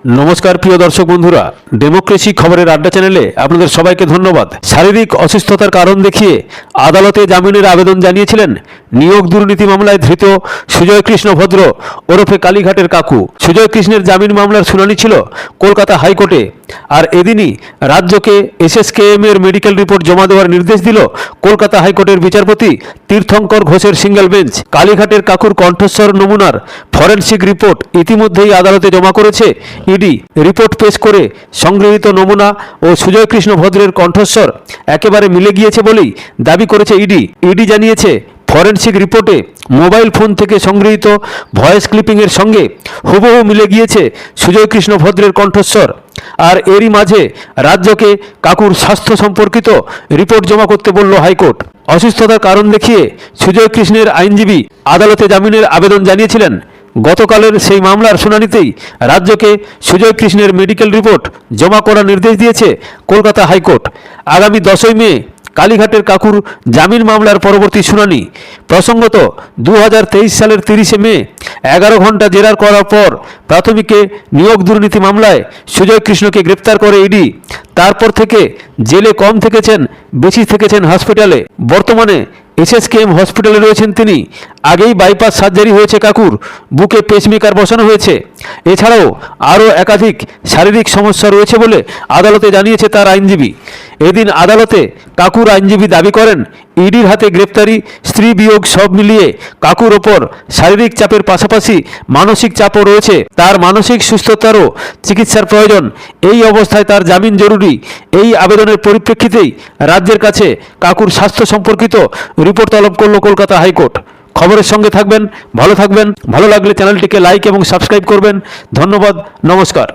নমস্কার প্রিয় দর্শক বন্ধুরা, ডেমোক্রেসি খবরের আড্ডা চ্যানেলে আপনাদের সবাইকে ধন্যবাদ। শারীরিক অসুস্থতার কারণ দেখিয়ে আদালতে জামিনের আবেদন জানিয়েছিলেন নিয়োগ দুর্নীতি মামলায় ধৃত সুজয় কৃষ্ণ ভদ্র ওরফে কালীঘাটের কাকু। সুজয় কৃষ্ণের জামিন মামলার শুনানি ছিল কলকাতা হাইকোর্টে, আর এদিনই রাজ্যকে এসএসকেএম এর মেডিকেল রিপোর্ট জমা দেওয়ার নির্দেশ দিল কলকাতা হাইকোর্টের বিচারপতি তীর্থঙ্কর ঘোষের সিঙ্গেল বেঞ্চ। কালীঘাটের কাকুর কণ্ঠস্বর নমুনার ফরেনসিক রিপোর্ট ইতিমধ্যেই আদালতে জমা করেছে ইডি। রিপোর্ট পেশ করে সংগৃহীত নমুনা ও সুজয় কৃষ্ণ ভদ্রের কণ্ঠস্বর একেবারে মিলে গিয়েছে বলেই দাবি করেছে ইডি। ইডি জানিয়েছে, ফরেনসিক রিপোর্টে মোবাইল ফোন থেকে সংগৃহীত ভয়েস ক্লিপিংয়ের সঙ্গে হুবহু মিলে গিয়েছে সুজয় কৃষ্ণ ভদ্রের কণ্ঠস্বর। আর এরই মাঝে রাজ্যকে কাকুর স্বাস্থ্য সম্পর্কিত রিপোর্ট জমা করতে বলল হাইকোর্ট। অসুস্থতার কারণ দেখিয়ে সুজয় কৃষ্ণের আইনজীবী আদালতে জামিনের আবেদন জানিয়েছিলেন। গতকালের সেই মামলার শুনানিতেই রাজ্যকে সুজয় কৃষ্ণের মেডিকেল রিপোর্ট জমা করার নির্দেশ দিয়েছে কলকাতা হাইকোর্ট। আগামী 10ই মে কালীঘাটের কাকুর জামিন মামলার পরবর্তী শুনানি। প্রসঙ্গত 2023 সালের 30শে মে 11 ঘন্টা জেরার করার পর প্রাথমিকে নিয়োগ দুর্নীতি মামলায় সুজয় কৃষ্ণকে গ্রেপ্তার করে ইডি। তারপর থেকে জেলে কম থেকেছেন, বেশি থেকেছেন হসপিটালে। বর্তমানে এসএসকেএম হসপিটালে রয়েছেন তিনি। আগেই বাইপাস সার্জারি হয়েছে কাকুর, বুকে পেসমেকার বসানো হয়েছে। এছাড়াও আরও একাধিক শারীরিক সমস্যা রয়েছে বলে আদালতে জানিয়েছে তার আইনজীবী। এদিন আদালতে কাকুর আইনজীবী দাবি করেন, ইডির হাতে গ্রেপ্তারি, স্ত্রী বিয়োগ সব মিলিয়ে কাকুর ওপর শারীরিক চাপের পাশাপাশি মানসিক চাপও রয়েছে। তার মানসিক সুস্থতারও চিকিৎসার প্রয়োজন। এই অবস্থায় তার জামিন জরুরি। এই আবেদনের পরিপ্রেক্ষিতেই রাজ্যের কাছে কাকুর স্বাস্থ্য সম্পর্কিত রিপোর্ট তলব করল কলকাতা হাইকোর্ট। খবরের সঙ্গে থাকবেন, ভালো থাকবেন। ভালো লাগলে চ্যানেলটিকে লাইক এবং সাবস্ক্রাইব করবেন। ধন্যবাদ, নমস্কার।